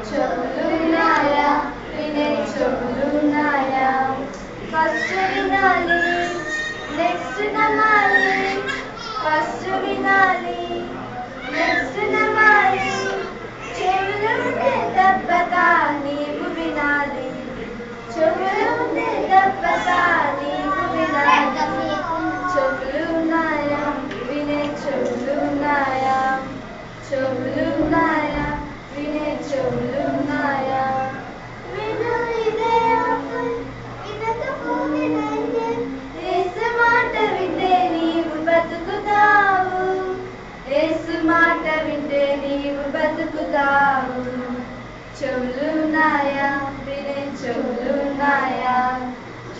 చెవులున్నాయా వినే చెవులున్నాయా ఫస్ట్ వినాలి నెక్స్ట్ నమ్మాలి ఫస్ట్ వినాలి నెక్స్ట్ నమ్మాలి చెవులుంటే తప్పక నీవు వినాలి చెవులుంటే తప్పక నీవు వినాలి చెవులున్నాయా వినే చెవులున్నాయా చెవులున్నాయా వినే చెవులున్నాయా విను ఇదే ఆఫర్ వినకపోతే డేంజర్ యేసు మాట వింటే నీవు బతుకుతావు యేసు మాట వింటే నీవు బతుకుతావు చెవులున్నాయా వినే చెవులున్నాయా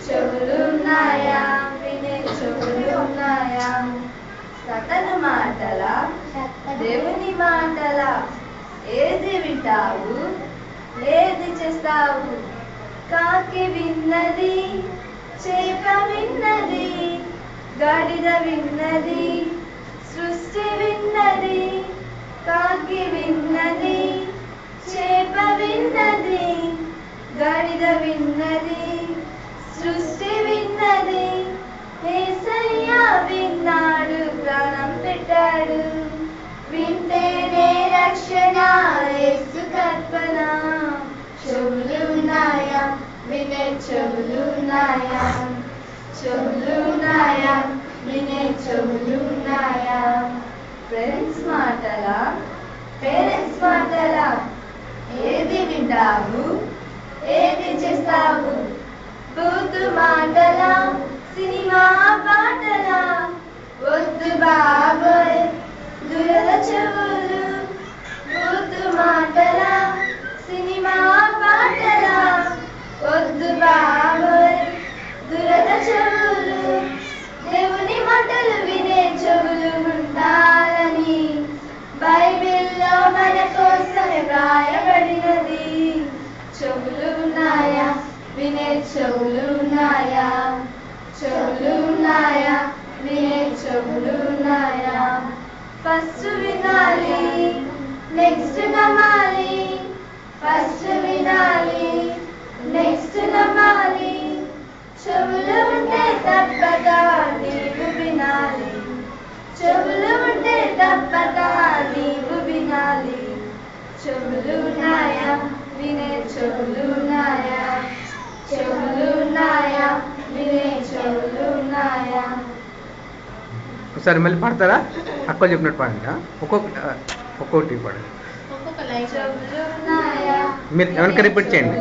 చెవులున్నాయా వినే చెవులున్నాయా సతను మాటలా దేవుని మాటలా ఏది వింటావు ఏది చేస్తావు కాకి విన్నది చేప విన్నది గాడిద విన్నది సృష్టి విన్నది కాకి విన్నది చేప విన్నది గాడిద విన్నది సృష్టి విన్నది యేసయ్య విన్నాడు ప్రాణం పెట్టాడు వింటేనే రక్షణ యేసు కల్పన చెవులున్నాయా వినే చెవులున్నాయా చెవులున్నాయా వినే చెవులున్నాయా ఫ్రెండ్స్ మాటలా పేరెంట్స్ మాటలా ఏది వింటావు ఏది చేస్తావు బూతు మాటలా సినిమా పాటలా వద్దు బాబోయ్ దురద చెవులు బూతు మాటలా సినిమా పాటలా వద్దు బాబోయ్ దురద చెవులు దేవుని మాటలు వినే చెవులు ఉండాలని బైబిల్లో మన కోసమే రాయబడినది చెవులున్నాయా వినే చెవులున్నాయా చెవులున్నాయా వినే చెవులున్నాయా ఫస్ట్ వినాలి నెక్స్ట్ నమ్మాలి ఫస్ట్ వినాలి నెక్స్ట్ నమ్మాలి చెవులు ఉంటే తప్పక నీవు వినాలి చెవులు ఉంటే తప్పక నీవు వినాలి చెవులున్నాయా వినే చెవులున్నాయా చెవులున్నాయా వినే చెవులున్నాయా ఒకసారి మళ్ళీ పాడతారా అక్క చెప్పినట్టు పాడండి ఒక్కొక్కటి పాడండి మీరు ఎవరికి రిపీట్ చేయండి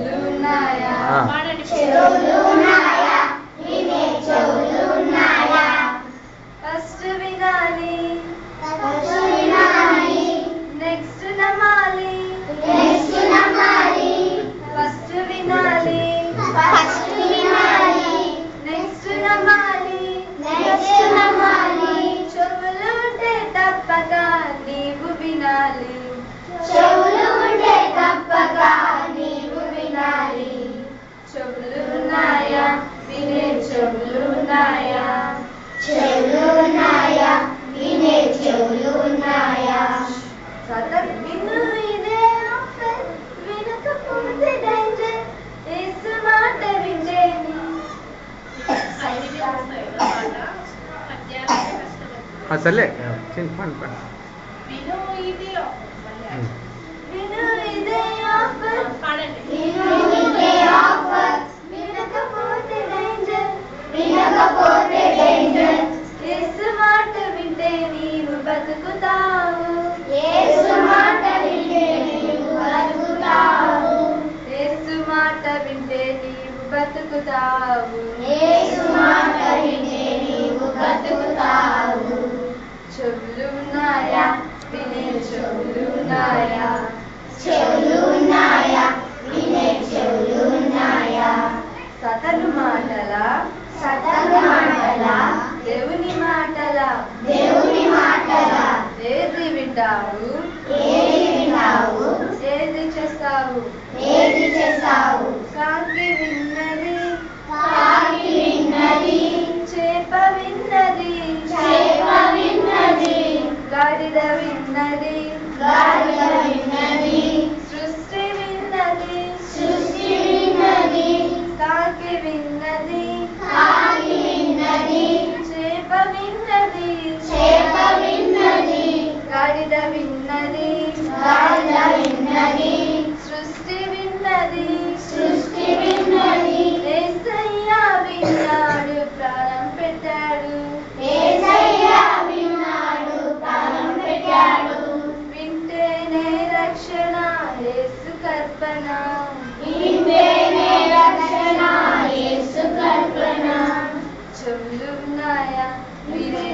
ఫస్ట్ వినాలి నెక్స్ట్ నమ్మాలి ఫస్ట్ వినాలి నెక్స్ట్ నమ్మాలి చెవులు ఉంటే తప్పక నీవు వినాలి చెవులు ఉంటే తప్పక నీవు వినాలి చెవులున్నాయా వినే చెవులున్నాయా చెవులున్నాయా వినే చెవులున్నాయా సతన్ విను ఇదే ఆఫర్ వినకపోతే డేంజర్ యేసు మాట వింటే సర్లే పండి పండి విను ఇదే ఆఫర్ విను ఇదే ఆఫర్ వినకపోతే డేంజర్ యేసు మాట వింటే నీవు బతుకుతావు యేసు మాట వింటే నీవు బతుకుతావు యేసు మాట వింటే నీవు బతుకుతావు యేసు మాట వింటే నీవు బతుకుతావు చెవులున్నాయా వినే చెవులున్నాయా చెవులున్నాయా వినే చెవులున్నాయా సతను మాటలా దేవుని మాటలా ఏది వింటావు ఏది చేస్తావు కాకి విన్నది చేప విన్నది గాడిద విన్నది సృష్టి విన్నది విన్నది చేప విన్నది గాడిద విన్నది సృష్టి విన్నది యేసయ్య విన్నాడు ప్రాణం పెట్టాడు వింటేనే రక్షణ యేసు కర్పణ చెవులున్నాయా వినే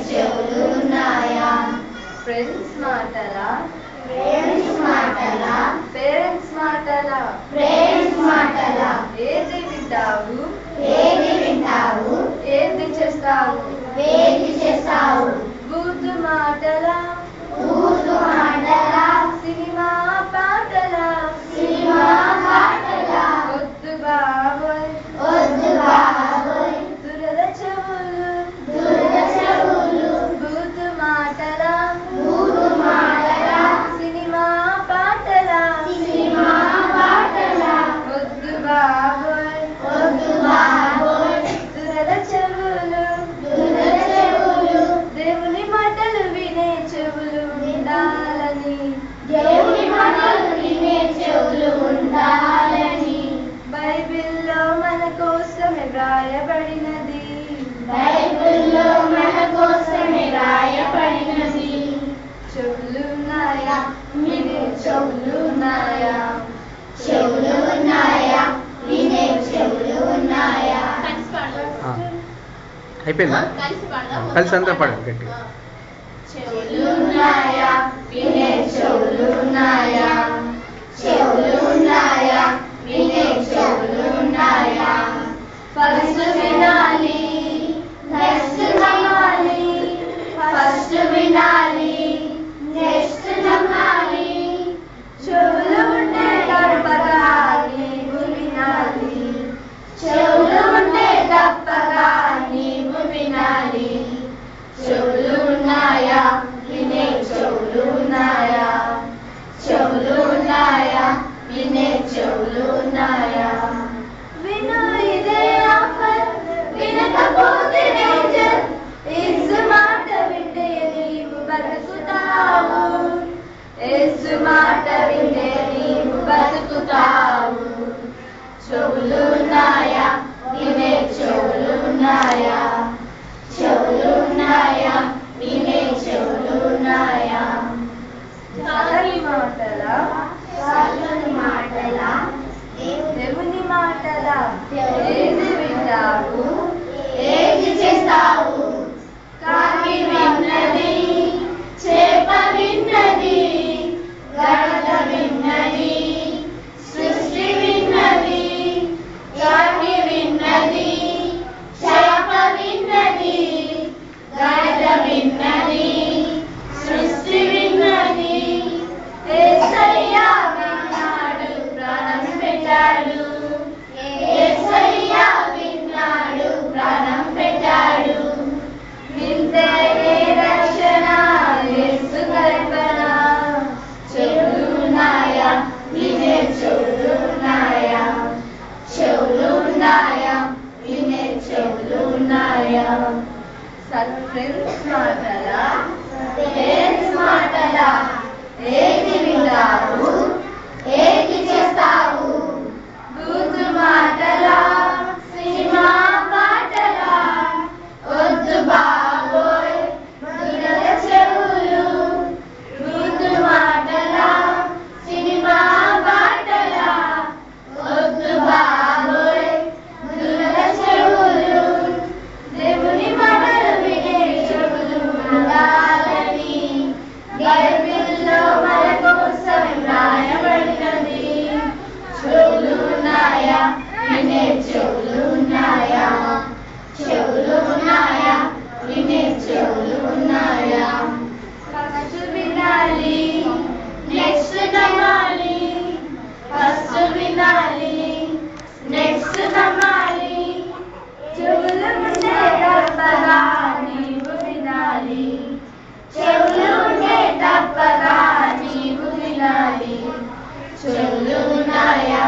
చెవులున్నాయా ఫ్రెండ్స్ మాటలా పేరెంట్స్ మాటలా ఏది వింటావు ఏది చేస్తావు బూతు మాటలా సినిమా పాటలా వద్దు బాబోయ్ దురద చెవులు బూతు మాటలా సినిమా పాటలా వద్దు బాబోయ్ దురద చెవులు దేవుని మాటలు వినే చెవులు ఉండాలని బైబిల్లో మన కోసమే వ్రాయబడినది చెవులున్నాయా వినే చెవులున్నాయా అయిపోయిందా? కలిసి అంతా పడండి గట్టిగా. చెవులున్నాయా వినే చెవులున్నాయా ఫస్ట్ వినాలి నెక్స్ట్ నమ్మాలి చెవులు ఉంటే తప్పగా నీవు వినాలి చెవులున్నాయా వినే చెవులున్నాయా విను ఇదే ఆఫర్ వినకపోతే డేంజర్ యేసు మాట వింటే నీవు బతుకుతావు చెవులున్నాయా వినే చెవులున్నాయా సాధుని మాటలా దేవుని మాటలా ఏది వింటావు ఏది చేస్తావు కాకి విన్నది చేప విన్నది గాడిద విన్నది సృష్టి విన్నది కాకి విన్నది చేప విన్నది గాడిద విన్నది సృష్టి విన్నది యేసయ్య విన్నాడు ప్రాణం పెట్టాడు వింటేనే రక్షణ యేసు కర్పణ చెవులున్నాయా వినే చెవులున్నాయా ఫ్రెండ్స్ మాటలా పేరెంట్స్ మాటలా ఏది వింటావు ఏది చేస్తావు బూతు మాటలా సినిమా పాటలా వద్దు బాబోయ్ దురద చెవులు బూతు మాటలా సినిమా పాటలా వద్దు బాబోయ్ దురద చెవులు దేవుని మాటలు వినే చెవులు ఉండాలని బైబిల్లో మన కోసం రాయబడినది చెవులున్నాయా వినే చెవులున్నాయా వినే చెవులున్నాయా ఫస్ట్ వినాలి నెక్స్ట్ నమ్మాలి ఫస్ట్ వినాలి నెక్స్ట్ నమ్మాలి చెవులు ఉంటే తప్పగా నీవు వినాలి చెవులు ఉంటే తప్పగా నీవు వినాలి చెవులు ఉన్నాయా